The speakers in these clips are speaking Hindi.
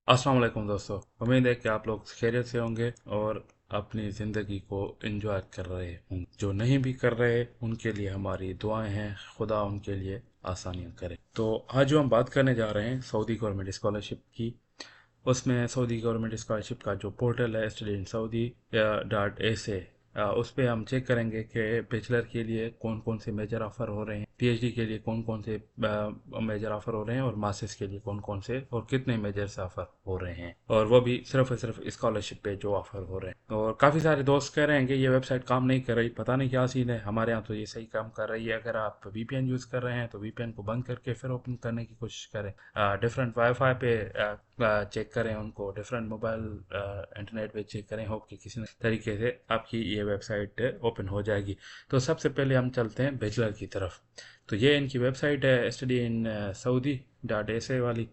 अस्सलाम वालेकुम दोस्तों। उम्मीद है कि आप लोग खैरियत से होंगे और अपनी ज़िंदगी को एंजॉय कर रहे होंगे। जो नहीं भी कर रहे उनके लिए हमारी दुआएं हैं, खुदा उनके लिए आसानियां करे। तो आज जो हम बात करने जा रहे हैं सऊदी गवर्नमेंट स्कॉलरशिप की, उसमें सऊदी गवर्नमेंट स्कॉलरशिप का जो पोर्टल है स्टूडेंट सऊदी .sa, उस पर हम चेक करेंगे कि बैचलर के लिए कौन कौन से मेजर ऑफ़र हो रहे हैं, पीएचडी के लिए कौन कौन से मेजर ऑफ़र हो रहे हैं और मास्टर्स के लिए कौन कौन से और कितने मेजर्स ऑफ़र हो रहे हैं, और वो भी सिर्फ और सिर्फ स्कॉलरशिप पे जो ऑफ़र हो रहे हैं। और काफ़ी सारे दोस्त कह रहे हैं कि ये वेबसाइट काम नहीं कर रही, पता नहीं क्या सीन है। हमारे यहाँ तो ये सही काम कर रही है। अगर आप वीपीएन यूज़ कर रहे हैं तो वीपीएन को बंद करके फिर ओपन करने की कोशिश करें। डिफरेंट वाईफाई पे चेक करें उनको, डिफरेंट मोबाइल इंटरनेट पे चेक करें। होप कि किसी तरीके से आपकी ये वेबसाइट ओपन हो जाएगी। तो सबसे पहले हम चलते हैं बैचलर की तरफ। तो ये इनकी वेबसाइट है स्टडी इन सऊदी .sa वाली।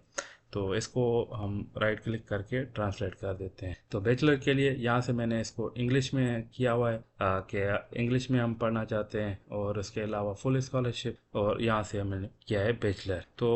तो इसको हम राइट क्लिक करके ट्रांसलेट कर देते हैं। तो बैचलर के लिए यहाँ से मैंने इसको इंग्लिश में किया हुआ है कि इंग्लिश में हम पढ़ना चाहते हैं, और उसके अलावा फुल स्कॉलरशिप, और यहाँ से हमने किया है बैचलर। तो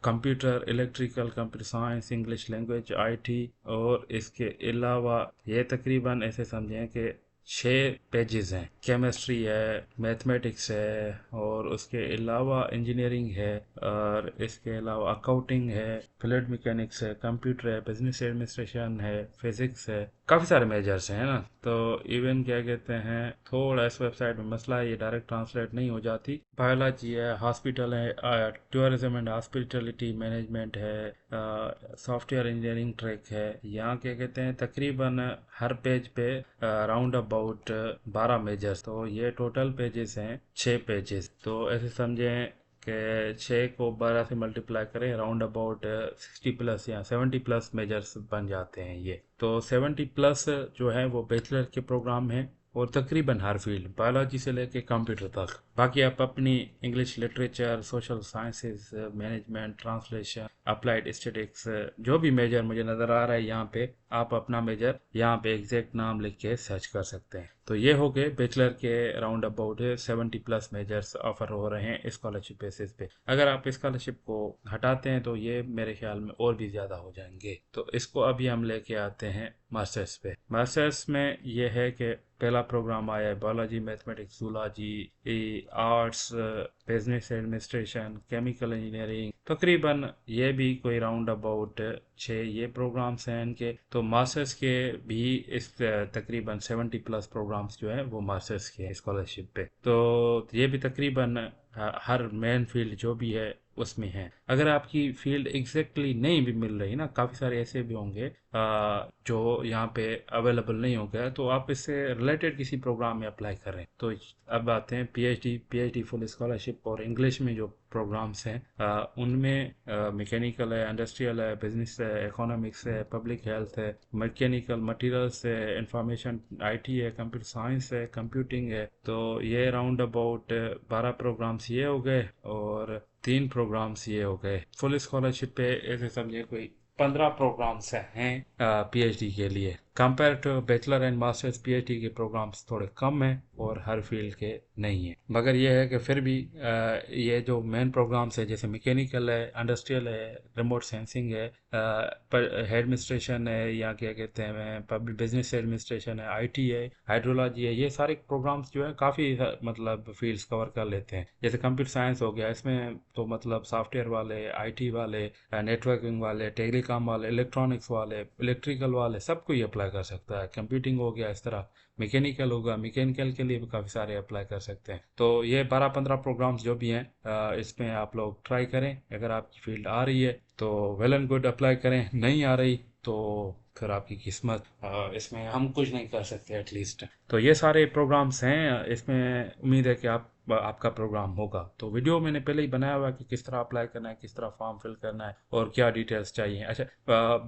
computer, electrical, computer science, English language, IT, और इसके अलावा ये तकरीबन ऐसे समझें कि 6 पेजेस हैं। केमिस्ट्री है, मैथमेटिक्स है, और उसके अलावा इंजीनियरिंग है, और इसके अलावा अकाउंटिंग है, फ्लूइड मैकेनिक्स है, कंप्यूटर है, बिजनेस एडमिनिस्ट्रेशन है, फिजिक्स है। काफ़ी सारे मेजर्स हैं ना। तो इवन क्या कहते हैं, थोड़ा इस वेबसाइट में मसला है, ये डायरेक्ट ट्रांसलेट नहीं हो जाती। बायोलॉजी है, हॉस्पिटल है, टूरिज्म एंड हॉस्पिटलिटी मैनेजमेंट है, सॉफ्टवेयर इंजीनियरिंग ट्रैक है। यहाँ क्या कहते हैं, तकरीबन हर पेज पे राउंड अबाउट 12 मेजर्स। तो ये टोटल पेजेस हैं 6 पेजेस। तो ऐसे समझें कि 6 को 12 से मल्टीप्लाई करें, राउंड अबाउट 60+ या 70+ मेजर्स बन जाते हैं ये। तो 70+ जो है वो बैचलर के प्रोग्राम हैं, और तकरीबन हर फील्ड, बायोलॉजी से लेके कंप्यूटर तक। बाकी आप अपनी English literature, social sciences, management, translation, applied statics, जो भी मेजर मुझे नज़र आ रहा है यहाँ पे, आप अपना मेजर यहाँ पे एग्जैक्ट नाम लिख के सर्च कर सकते हैं। तो ये हो गए बैचलर के राउंड अबाउट 70+ मेजर्स ऑफर हो रहे हैं स्कॉलरशिप बेसिस पे। अगर आप स्कॉलरशिप को हटाते हैं तो ये मेरे ख्याल में और भी ज़्यादा हो जाएंगे। तो इसको अभी हम लेके आते हैं मास्टर्स पे। मास्टर्स में ये है कि पहला प्रोग्राम आया है biology, mathematics, zoology, arts, business administration, chemical engineering. तकरीबन ये भी कोई राउंड अबाउट 6 ये प्रोग्राम्स हैं इनके। तो मास्टर्स के भी इस तकरीबन 70+ प्रोग्राम्स जो है वो मास्टर्स के हैं स्कॉलरशिप पे। तो ये भी तकरीबन हर मेन फील्ड जो भी है उसमें है। अगर आपकी फील्ड एग्जैक्टली नहीं भी मिल रही ना, काफ़ी सारे ऐसे भी होंगे जो यहाँ पे अवेलेबल नहीं हो गया, तो आप इससे रिलेटेड किसी प्रोग्राम में अप्लाई करें। तो अब आते हैं पीएचडी फुल स्कॉलरशिप और इंग्लिश में जो प्रोग्राम्स हैं, उनमें मैकेनिकल है, इंडस्ट्रियल है, बिजनेस है, इकोनॉमिक्स है, पब्लिक हेल्थ है, मैकेनिकल मटेरियल्स है, इंफॉर्मेशन आईटी है, कंप्यूटर साइंस है, कंप्यूटिंग है। तो ये राउंड अबाउट 12 प्रोग्राम्स ये हो गए, और 3 प्रोग्राम्स ये हो गए। फुल स्कॉलरशिप पे ऐसे समझे कोई 15 प्रोग्राम्स हैं पीएचडी के लिए। Compare to bachelor and masters, PhD के प्रोग्राम्स थोड़े कम हैं और हर फील्ड के नहीं है। मगर यह है कि फिर भी ये जो मेन प्रोग्राम्स है, जैसे मैकेनिकल है, इंडस्ट्रियल है, रिमोट सेंसिंग है, एडमिनिस्ट्रेशन है, या क्या कहते हैं पब्लिक बिजनेस एडमिनिस्ट्रेशन है, आईटी है, हाइड्रोलॉजी है, ये सारे प्रोग्राम्स जो है काफ़ी मतलब फील्ड्स कवर कर लेते हैं। जैसे कंप्यूटर साइंस हो गया, इसमें तो मतलब सॉफ्टवेयर वाले, आईटी वाले, नेटवर्किंग वाले, टेलीकॉम वाले, इलेक्ट्रॉनिक्स वाले, इलेक्ट्रिकल वाले, सब कोई अप्लाई कर सकता है। कंप्यूटिंग हो गया इस तरह, मैकेनिकल होगा, मैकेनिकल के लिए भी काफ़ी सारे अप्लाई कर सकते हैं। तो ये 12-15 प्रोग्राम्स जो भी हैं, इसमें आप लोग ट्राई करें। अगर आपकी फील्ड आ रही है तो वेल एंड गुड, अप्लाई करें। नहीं आ रही तो फिर आपकी किस्मत, इसमें हम कुछ नहीं कर सकते एटलीस्ट। तो ये सारे प्रोग्राम्स हैं, इसमें उम्मीद है कि आपका प्रोग्राम होगा। तो वीडियो मैंने पहले ही बनाया हुआ है कि किस तरह अप्लाई करना है, किस तरह फॉर्म फिल करना है, और क्या डिटेल्स चाहिए। अच्छा,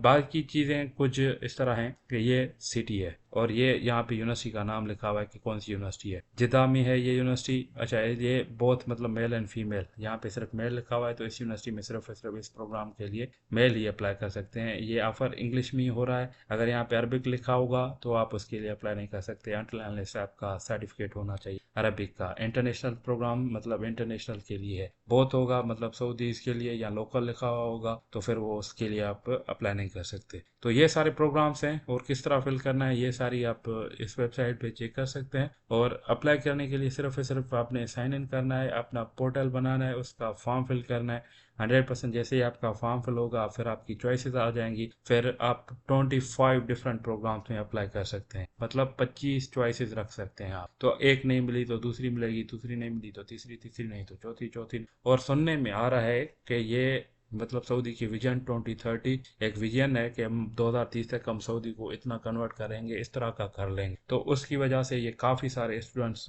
बाकी चीज़ें कुछ इस तरह हैं कि ये सिटी है, और ये यहाँ पे यूनिवर्सिटी का नाम लिखा हुआ है कि कौन सी यूनिवर्सिटी है। जिद्दा में है ये यूनिवर्सिटी। अच्छा, ये बोथ मतलब मेल एंड फीमेल, यहाँ पे सिर्फ मेल लिखा हुआ है, तो इस यूनिवर्सिटी में सिर्फ इस प्रोग्राम के लिए मेल ही अप्लाई कर सकते हैं। ये ऑफर इंग्लिश में ही हो रहा है। अगर यहाँ पे अरबिक लिखा होगा तो आप उसके लिए अप्लाई नहीं कर सकते, अनटिल आपका सर्टिफिकेट होना चाहिए अरबिक का। इंटरनेशनल प्रोग्राम मतलब इंटरनेशनल के लिए है, बहुत होगा मतलब सऊदीज के लिए, या लोकल लिखा हुआ होगा तो फिर वो उसके लिए आप अप्लाई नहीं कर सकते। तो ये सारे प्रोग्राम्स हैं, और किस तरह फिल करना है ये सारी आप इस वेबसाइट पे चेक कर सकते हैं। और अप्लाई करने के लिए सिर्फ आपने साइन इन करना है, अपना पोर्टल बनाना है, उसका फॉर्म फिल करना है। 100% जैसे ही आपका फॉर्म फिल होगा फिर आपकी चॉइसेस आ जाएंगी, फिर आप 25 डिफरेंट प्रोग्राम्स में अप्लाई कर सकते हैं, मतलब 25 चॉइसेस रख सकते हैं आप। तो एक नहीं मिली तो दूसरी मिलेगी, दूसरी नहीं मिली तो तीसरी, तीसरी नहीं तो चौथी, चौथी। और सुनने में आ रहा है कि ये मतलब सऊदी की विजन 2030 एक विजन है कि हम 2030 तक हम सऊदी को इतना कन्वर्ट करेंगे, इस तरह का कर लेंगे। तो उसकी वजह से ये काफ़ी सारे स्टूडेंट्स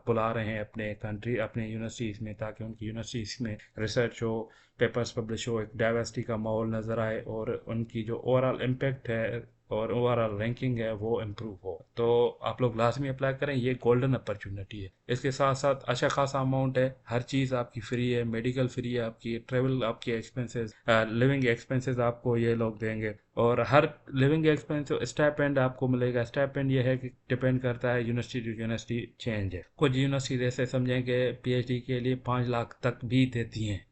बुला रहे हैं अपने कंट्री, अपने यूनिवर्सिटीज़ में, ताकि उनकी यूनिवर्सिटीज़ में रिसर्च हो, पेपर्स पब्लिश हो, एक डाइवर्सिटी का माहौल नज़र आए, और उनकी जो ओवरऑल इम्पेक्ट है और ओवरऑल रैंकिंग है वो इम्प्रूव हो। तो आप लोग लाजमी अप्लाई करें, ये गोल्डन अपॉर्चुनिटी है। इसके साथ साथ अच्छा खासा अमाउंट है, हर चीज़ आपकी फ्री है, मेडिकल फ्री है, आपकी ट्रेवल, आपके एक्सपेंसेस, लिविंग एक्सपेंसेस आपको ये लोग देंगे। और हर लिविंग एक्सपेंस स्टाइपेंड आपको मिलेगा। स्टाइपेंड ये है कि डिपेंड करता है यूनिवर्सिटी टू यूनिवर्सिटी, चेंज है। कुछ यूनिवर्सिटी ऐसे समझेंगे पीएचडी के लिए 5 लाख तक भी देती हैं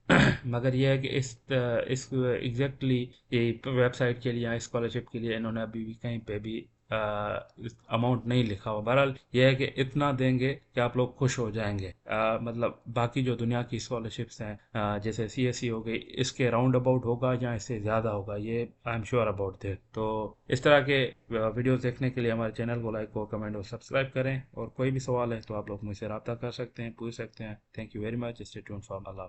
मगर यह है कि इस एग्जैक्टली ये वेबसाइट के लिए या स्कॉलरशिप के लिए इन्होंने अभी भी कहीं पे भी अमाउंट नहीं लिखा हुआ। बहरहाल यह है कि इतना देंगे कि आप लोग खुश हो जाएंगे। मतलब बाकी जो दुनिया की स्कॉलरशिप्स हैं, जैसे सीएससी हो गई, इसके राउंड अबाउट होगा या इससे ज़्यादा होगा, ये I am sure about that. तो इस तरह के वीडियोस देखने के लिए हमारे चैनल को लाइक और कमेंट और सब्सक्राइब करें, और कोई भी सवाल है तो आप लोग मुझसे रब्ता कर सकते हैं, पूछ सकते हैं। Thank you very much. Stay tuned for Allah.